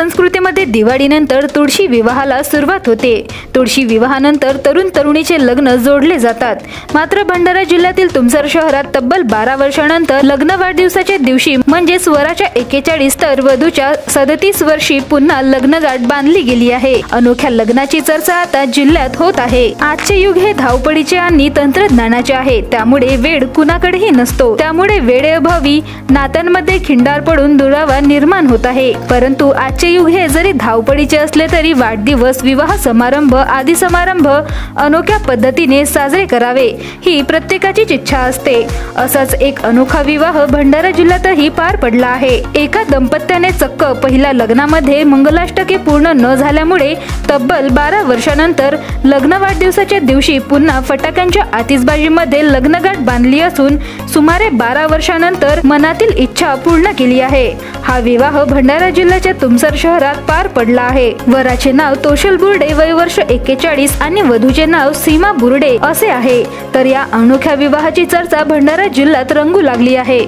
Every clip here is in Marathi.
संस्कृतीमध्ये दिवाळीनंतर तुळशी विवाहाला सुरुवात होते। तुळशी विवाहानंतर तरुण तरुणीचे लग्न जोडले जातात। मात्र भंडारा जिल्ह्यातील तुमसर शहरात तब्बल 12 वर्षांनंतर लग्न वाढदिवसाच्या दिवशी म्हणजे स्वराच्या 41 तर वधूच्या 37 वर्षी पुन्हा लग्नगाठ बांधली गेली आहे। अनोख्या लग्नाची चर्चा आता जिल्ह्यात होत आहे। आजचे युग हे धावपळीचे आणि तंत्रज्ञानाचे आहे, त्यामुळे वेळ कुणाकडेही नसतो। त्यामुळे वेळेअभावी नात्यांमध्ये खिंडार पडून दुरावा निर्माण होत आहे। परंतु आजचे युग हे जरी धावपळीचे असले तरी वाढदिवस, विवाह समारंभ आदी समारंभ अनोख्या पद्धतीने साजरे करावे ही प्रत्येकाचीच इच्छा असते। असाच एक अनोखा विवाह भंडारा जिल्ह्यातही पार पडला आहे। एका दंपत्याने चक्क पहिल्या लग्नामध्ये मंगलाष्टके पूर्ण न झाल्यामुळे तब्बल 12 वर्षांनंतर लग्न वाढदिवसाच्या दिवशी पुन्हा फटाक्यांच्या आतिषबाजीमध्ये लग्नगाठ बांधली असून सुमारे 12 वर्षांनंतर मनातील इच्छा पूर्ण केली आहे। हा विवाह भंडारा जिल्ह्याच्या तुमसर शहरात पार पडला आहे। वराचे नाव तोषल बुर्डे, वय वर्ष 41 आणि वधूचे नाव सीमा बुर्डे असे आहे। तर या अनोख्या विवाहाची चर्चा भंडारा जिल्ह्यात रंगू लागली आहे।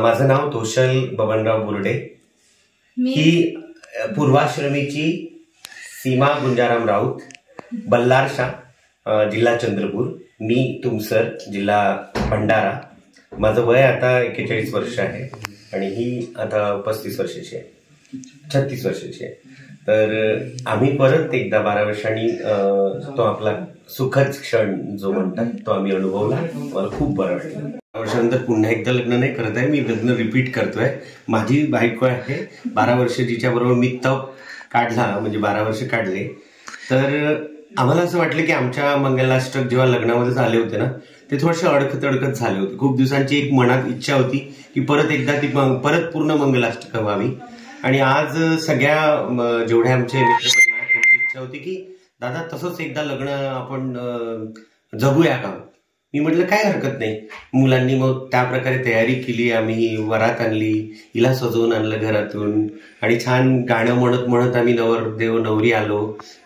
माझं नाव तोषल बबनराव बुर्डे, ही पूर्वाश्रमीची सीमा गुंजाराम राऊत, बल्लारशा, जिल्हा चंद्रपूर, मी तुमसर, जिल्हा भंडारा। माझं वय आता 41 वर्ष आहे आणि ही आता 35 वर्षाची आहे, 36 वर्षाची आहे। तर आम्ही परत एकदा 12 वर्षांनी तो आपला सुखद क्षण जो म्हणतात तो आम्ही अनुभवला। मला खूप बरं वाटलं। वर्षानंतर पुन्हा एकदा लग्न नाही करत आहे, मी लग्न रिपीट करतोय। माझी बायको आहे 12 वर्ष, जिच्या बरोबर मी तप काढला, म्हणजे 12 वर्ष काढले। तर आम्हाला असं वाटलं की आमच्या मंगलाष्टक जेव्हा लग्नामध्ये झाले होते ना, ते थोडेसे अडकत झाले होते। खूप दिवसांची एक मनात इच्छा होती की परत एकदा ती परत पूर्ण मंगलाष्टक व्हावी। आणि आज सगळ्या जेवढ्या आमचे मित्र त्यांची इच्छा होती की दादा तसंच एकदा लग्न आपण जगूया का। मी म्हटलं काय हरकत नाही। मुलांनी मग त्या प्रकारे तयारी केली, आम्ही वरात आणली, हिला सजवून आणलं घरातून आणि छान गाणं म्हणत म्हणत आम्ही नवरदेव नवरी आलो।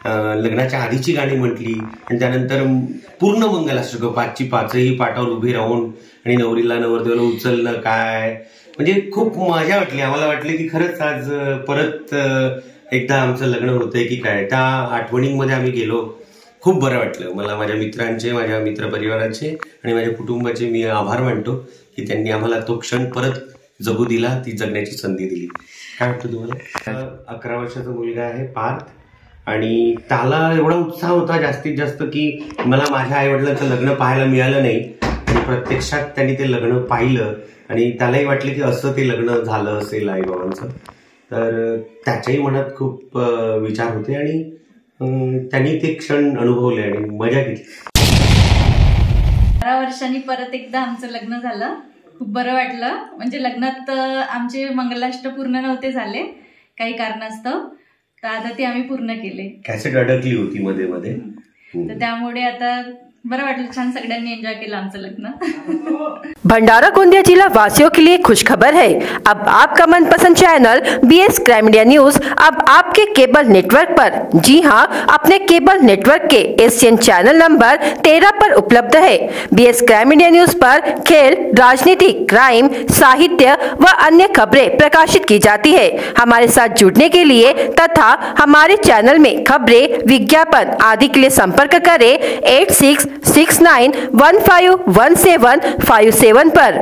लग्नाच्या आधीची गाणी म्हटली आणि त्यानंतर पूर्ण मंगलाष्टक 5ची 5ही पाठावर उभी राहून आणि नवरीला नवरदेवाला उचलणं, काय म्हणजे खूप मजा वाटली। आम्हाला वाटलं की खरंच आज परत एकदा आमचं लग्न होतंय की काय। त्या आठवणींमध्ये आम्ही गेलो, खूप बरं वाटलं मला। माझ्या मित्रांचे, माझ्या मित्रपरिवाराचे आणि माझ्या कुटुंबाचे मी आभार मानतो की त्यांनी आम्हाला तो क्षण परत जगू दिला, ती जगण्याची संधी दिली. काय वाटतं तुम्हाला? 11 वर्षाचा मुलगा आहे पार्थ, आणि त्याला एवढा उत्साह होता जास्तीत जास्त की मला माझ्या आईवडिलांचं लग्न पाहायला मिळालं नाही, आणि प्रत्यक्षात त्यांनी ते लग्न पाहिलं आणि त्यालाही वाटलं की असं ते लग्न झालं असेल आईबाबांचं. तर त्याच्याही मनात खूप विचार होते आणि त्यांनी ते क्षण अनुभवले आणि मजा घेतली. 12 वर्षांनी परत एकदा आमचं लग्न झालं. खूप बरं वाटलं. म्हणजे लग्नात आमचे मंगलाष्ट पूर्ण नव्हते झाले काही कारणास्तव, तर आता ते आम्ही पूर्ण केले. कॅसेट अडकली होती मध्ये मध्ये, तर त्यामुळे आता बरं वाटलं. छान सगळ्यांनी एंजॉय केलं आमचं लग्न. भंडारा गोंदिया जिला वासियों के लिए खुशखबर है। अब आपका मनपसंद channel BS crime media news अब आपके केबल नेटवर्क पर, जी हां, अपने केबल नेटवर्क के एशियन चैनल नंबर 13 पर उपलब्ध है। BS क्राइम मीडिया न्यूज पर खेल, राजनीति, क्राइम, साहित्य व अन्य खबरें प्रकाशित की जाती है। हमारे साथ जुड़ने के लिए तथा हमारे चैनल में खबरें, विज्ञापन आदि के लिए संपर्क करें 8669151757 पर।